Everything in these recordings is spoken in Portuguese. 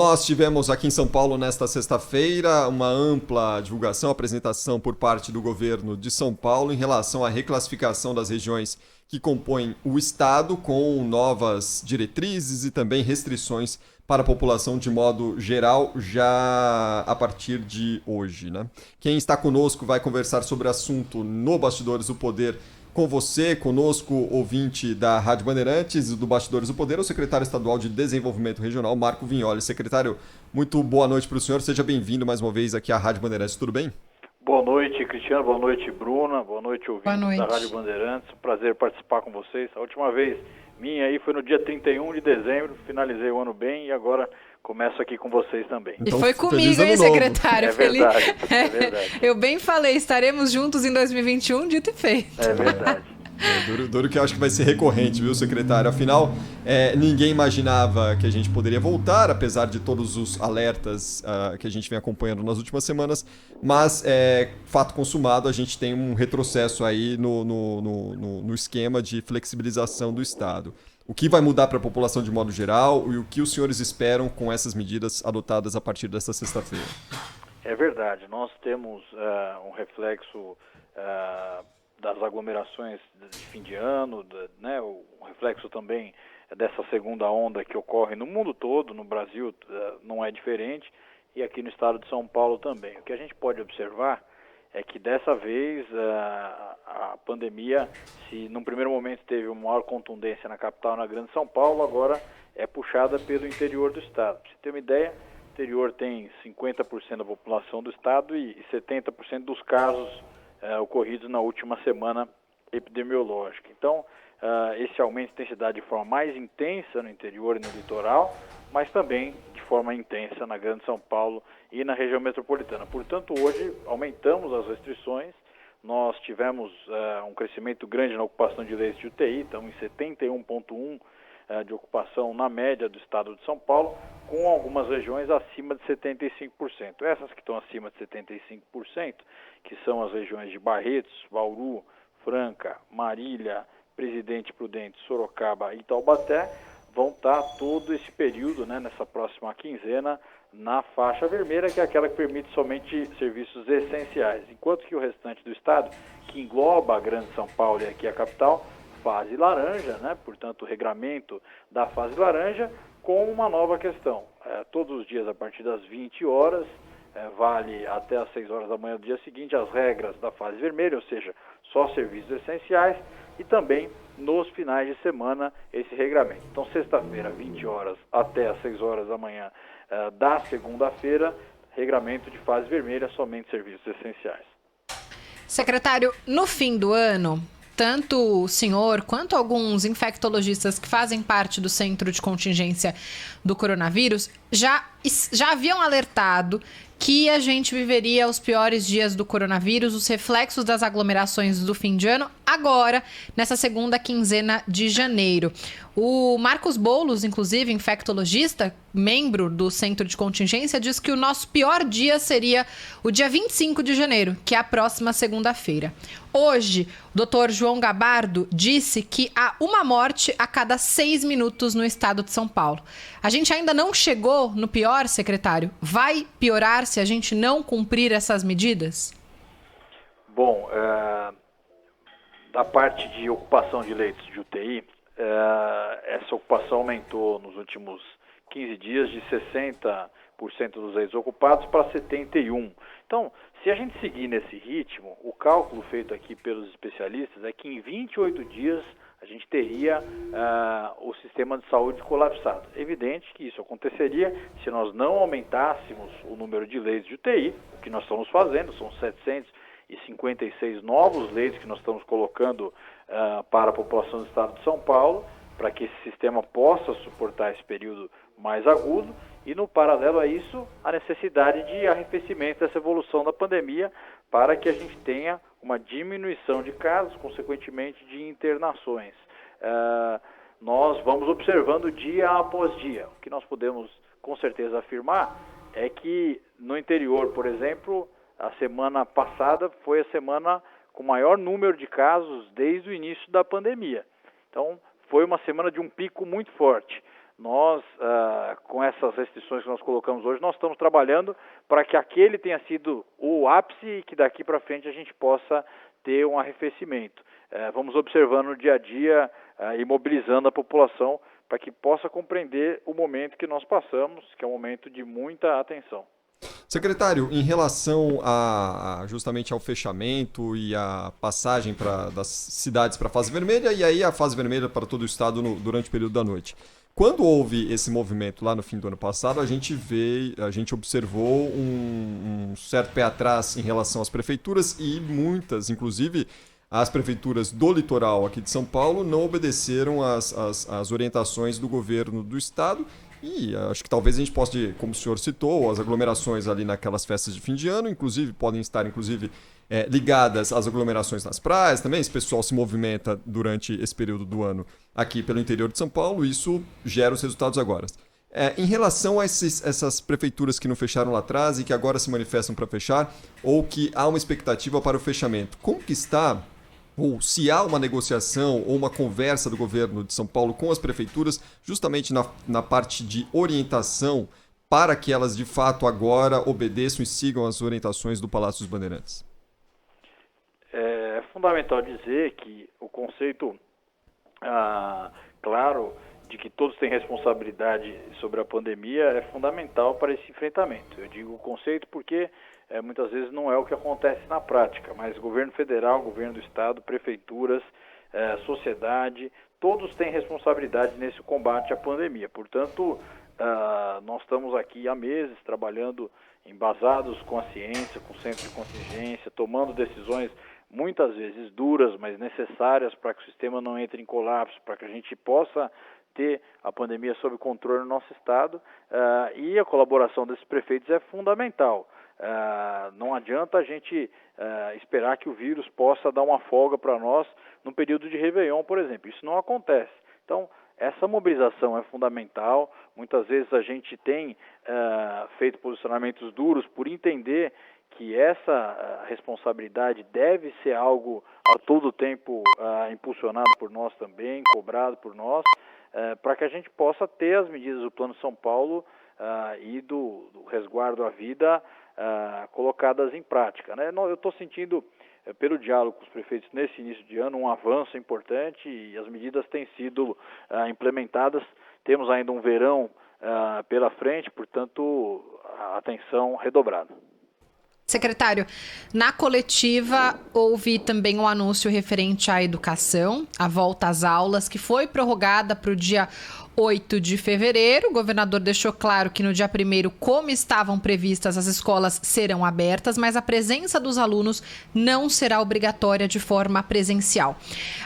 Nós tivemos aqui em São Paulo nesta sexta-feira uma ampla divulgação, apresentação por parte do governo de São Paulo em relação à reclassificação das regiões que compõem o estado, com novas diretrizes e também restrições para a população de modo geral já a partir de hoje, né? Quem está conosco vai conversar sobre o assunto no Bastidores do Poder com você, conosco, ouvinte da Rádio Bandeirantes, do Bastidores do Poder, o secretário estadual de Desenvolvimento Regional, Marco Vignoli. Secretário, muito boa noite para o senhor, seja bem-vindo mais uma vez aqui à Rádio Bandeirantes, tudo bem? Boa noite, Cristiano, boa noite, Bruna, boa noite, ouvintes da Rádio Bandeirantes, prazer participar com vocês. A última vez minha aí foi no dia 31 de dezembro, finalizei o ano bem e agora começo aqui com vocês também. Então, e foi comigo, hein, secretário? É verdade, é verdade. Eu bem falei, estaremos juntos em 2021, dito e feito. É verdade. Duro que eu acho que vai ser recorrente, viu, secretário? Afinal, ninguém imaginava que a gente poderia voltar, apesar de todos os alertas que a gente vem acompanhando nas últimas semanas, mas, fato consumado, a gente tem um retrocesso aí no esquema de flexibilização do Estado. O que vai mudar para a população de modo geral e o que os senhores esperam com essas medidas adotadas a partir desta sexta-feira? É verdade, nós temos um reflexo das aglomerações de fim de ano, né, o reflexo também dessa segunda onda que ocorre no mundo todo, no Brasil não é diferente, e aqui no estado de São Paulo também. O que a gente pode observar é que dessa vez a pandemia, se num primeiro momento teve uma maior contundência na capital, na Grande São Paulo, agora é puxada pelo interior do estado. Para você ter uma ideia, o interior tem 50% da população do estado e 70% dos casos ocorridos na última semana epidemiológica. Então, esse aumento de intensidade de forma mais intensa no interior e no litoral, mas também de forma intensa na Grande São Paulo e na região metropolitana. Portanto, hoje aumentamos as restrições, nós tivemos um crescimento grande na ocupação de leitos de UTI, estamos em 71,1% de ocupação na média do estado de São Paulo, com algumas regiões acima de 75%. Essas que estão acima de 75%, que são as regiões de Barretos, Bauru, Franca, Marília, Presidente Prudente, Sorocaba e Taubaté, vão estar todo esse período, né, nessa próxima quinzena, na faixa vermelha, que é aquela que permite somente serviços essenciais, enquanto que o restante do estado, que engloba a Grande São Paulo e aqui a capital, fase laranja, né, portanto o regramento da fase laranja, com uma nova questão. Todos os dias a partir das 20 horas, vale até às 6 horas da manhã do dia seguinte as regras da fase vermelha, ou seja, só serviços essenciais, e também nos finais de semana esse regramento. Então, sexta-feira, 20 horas até às 6 horas da manhã da segunda-feira, regramento de fase vermelha, somente serviços essenciais. Secretário, no fim do ano, tanto o senhor quanto alguns infectologistas que fazem parte do centro de contingência do coronavírus já haviam alertado que a gente viveria os piores dias do coronavírus, os reflexos das aglomerações do fim de ano, agora, nessa segunda quinzena de janeiro. O Marcos Boulos, inclusive, infectologista, membro do centro de contingência, diz que o nosso pior dia seria o dia 25 de janeiro, que é a próxima segunda-feira. Hoje, o Dr. João Gabardo disse que há uma morte a cada 6 minutos no estado de São Paulo. A gente ainda não chegou no pior, secretário? Vai piorar se a gente não cumprir essas medidas? Bom, da parte de ocupação de leitos de UTI, essa ocupação aumentou nos últimos 15 dias de 60% dos leitos ocupados para 71%. Então, se a gente seguir nesse ritmo, o cálculo feito aqui pelos especialistas é que em 28 dias a gente teria o sistema de saúde colapsado. É evidente que isso aconteceria se nós não aumentássemos o número de leitos de UTI, o que nós estamos fazendo, são 756 novos leitos que nós estamos colocando para a população do estado de São Paulo, para que esse sistema possa suportar esse período mais agudo, e no paralelo a isso, a necessidade de arrefecimento dessa evolução da pandemia, para que a gente tenha uma diminuição de casos, consequentemente de internações. Nós vamos observando dia após dia. O que nós podemos com certeza afirmar é que no interior, por exemplo, a semana passada foi a semana com maior número de casos desde o início da pandemia. Então, foi uma semana de um pico muito forte. nós, com essas restrições que nós colocamos hoje, nós estamos trabalhando para que aquele tenha sido o ápice e que daqui para frente a gente possa ter um arrefecimento. Vamos observando no dia a dia e mobilizando a população para que possa compreender o momento que nós passamos, que é um momento de muita atenção. Secretário, em relação justamente ao fechamento e a passagem das cidades para a fase vermelha e aí a fase vermelha para todo o estado durante o período da noite. Quando houve esse movimento lá no fim do ano passado, a gente observou um certo pé atrás em relação às prefeituras e muitas, inclusive as prefeituras do litoral aqui de São Paulo, não obedeceram às orientações do governo do estado. E acho que talvez a gente possa, como o senhor citou, as aglomerações ali naquelas festas de fim de ano, podem estar ligadas às aglomerações nas praias também. Esse pessoal se movimenta durante esse período do ano aqui pelo interior de São Paulo, e isso gera os resultados agora. Em relação a essas prefeituras que não fecharam lá atrás e que agora se manifestam para fechar, ou que há uma expectativa para o fechamento, como que está, ou se há uma negociação ou uma conversa do governo de São Paulo com as prefeituras, justamente na parte de orientação, para que elas de fato agora obedeçam e sigam as orientações do Palácio dos Bandeirantes? É fundamental dizer que o conceito, claro, de que todos têm responsabilidade sobre a pandemia é fundamental para esse enfrentamento. Eu digo o conceito porque muitas vezes não é o que acontece na prática, mas governo federal, governo do estado, prefeituras, sociedade, todos têm responsabilidade nesse combate à pandemia. Portanto, nós estamos aqui há meses trabalhando embasados com a ciência, com o centro de contingência, tomando decisões muitas vezes duras, mas necessárias para que o sistema não entre em colapso, para que a gente possa ter a pandemia sob controle no nosso estado, e a colaboração desses prefeitos é fundamental. Não adianta a gente esperar que o vírus possa dar uma folga para nós no período de Réveillon, por exemplo. Isso não acontece. Então, essa mobilização é fundamental. Muitas vezes a gente tem feito posicionamentos duros por entender que essa responsabilidade deve ser algo a todo tempo impulsionado por nós também, cobrado por nós, para que a gente possa ter as medidas do Plano São Paulo e do resguardo à vida colocadas em prática, né? Eu estou sentindo, pelo diálogo com os prefeitos nesse início de ano, um avanço importante e as medidas têm sido implementadas. Temos ainda um verão pela frente, portanto, a atenção redobrada. Secretário, na coletiva houve também um anúncio referente à educação, a volta às aulas, que foi prorrogada para o dia 8 de fevereiro. O governador deixou claro que no dia 1º, como estavam previstas, as escolas serão abertas, mas a presença dos alunos não será obrigatória de forma presencial.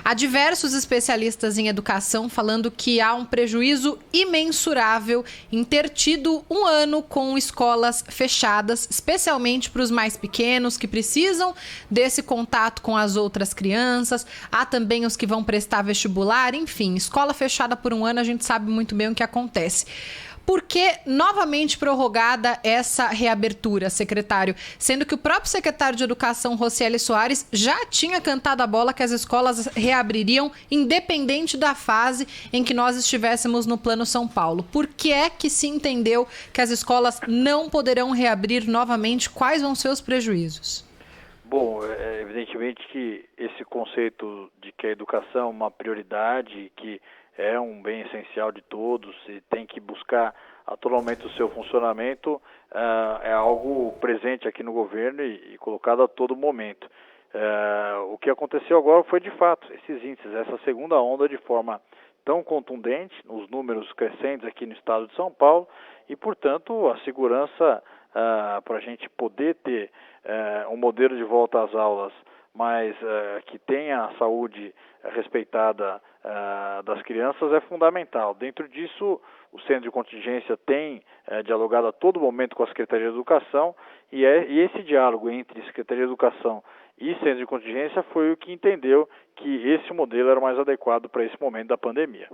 Há diversos especialistas em educação falando que há um prejuízo imensurável em ter tido um ano com escolas fechadas, especialmente para os mais pequenos, que precisam desse contato com as outras crianças. Há também os que vão prestar vestibular, enfim, escola fechada por um ano, a gente sabe muito bem o que acontece. Por que novamente prorrogada essa reabertura, secretário? Sendo que o próprio secretário de Educação, Rocieli Soares, já tinha cantado a bola que as escolas reabririam independente da fase em que nós estivéssemos no Plano São Paulo. Por que é que se entendeu que as escolas não poderão reabrir novamente? Quais vão ser os prejuízos? Bom, evidentemente que esse conceito de que a educação é uma prioridade, que é um bem essencial de todos e tem que buscar a todo momento o seu funcionamento, é algo presente aqui no governo e colocado a todo momento. O que aconteceu agora foi, de fato, esses índices, essa segunda onda de forma tão contundente, os números crescentes aqui no estado de São Paulo e, portanto, a segurança para a gente poder ter um modelo de volta às aulas, mas que tenha a saúde respeitada das crianças é fundamental. Dentro disso, o Centro de Contingência tem dialogado a todo momento com a Secretaria de Educação e esse diálogo entre Secretaria de Educação e Centro de Contingência foi o que entendeu que esse modelo era o mais adequado para esse momento da pandemia.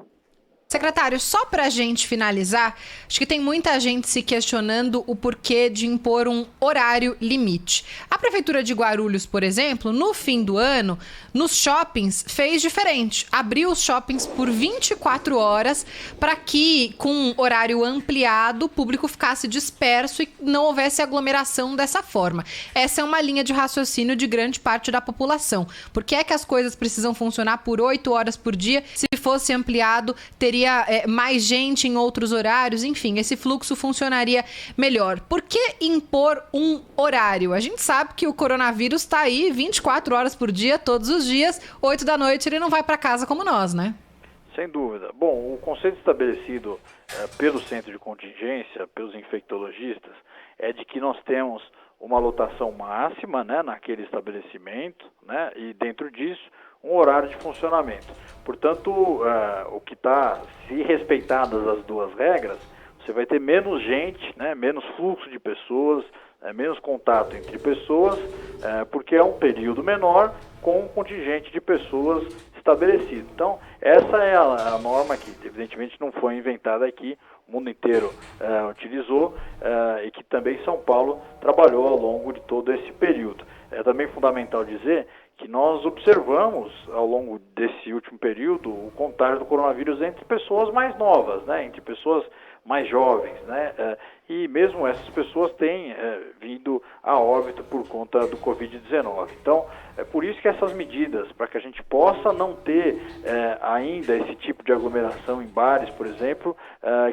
Secretário, só para a gente finalizar, acho que tem muita gente se questionando o porquê de impor um horário limite. A Prefeitura de Guarulhos, por exemplo, no fim do ano, nos shoppings, fez diferente. Abriu os shoppings por 24 horas para que, com horário ampliado, o público ficasse disperso e não houvesse aglomeração dessa forma. Essa é uma linha de raciocínio de grande parte da população. Por que é que as coisas precisam funcionar por 8 horas por dia? Se fosse ampliado, teria mais gente em outros horários, enfim, esse fluxo funcionaria melhor. Por que impor um horário? A gente sabe que o coronavírus está aí 24 horas por dia, todos os dias, 8 da noite ele não vai para casa como nós, né? Sem dúvida. Bom, o conceito estabelecido pelo centro de contingência, pelos infectologistas, é de que nós temos uma lotação máxima, né, naquele estabelecimento, né, e dentro disso um horário de funcionamento. Portanto, o que está, se respeitadas as duas regras, você vai ter menos gente, né, menos fluxo de pessoas, menos contato entre pessoas, porque é um período menor com um contingente de pessoas estabelecido. Então, essa é a norma que, evidentemente, não foi inventada aqui, o mundo inteiro utilizou e que também São Paulo trabalhou ao longo de todo esse período. É também fundamental dizer que nós observamos ao longo desse último período o contágio do coronavírus entre pessoas mais novas, né, entre pessoas mais jovens, né, e mesmo essas pessoas têm vindo a óbito por conta do Covid-19. Então, é por isso que essas medidas, para que a gente possa não ter ainda esse tipo de aglomeração em bares, por exemplo,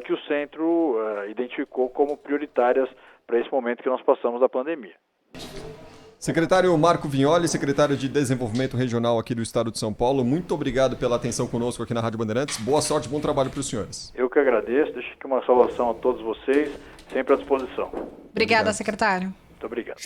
que o centro identificou como prioritárias para esse momento que nós passamos da pandemia. Secretário Marco Vignoli, secretário de Desenvolvimento Regional aqui do Estado de São Paulo, muito obrigado pela atenção conosco aqui na Rádio Bandeirantes. Boa sorte, bom trabalho para os senhores. Eu que agradeço, deixo aqui uma saudação a todos vocês, sempre à disposição. Obrigada, secretário. Muito obrigado.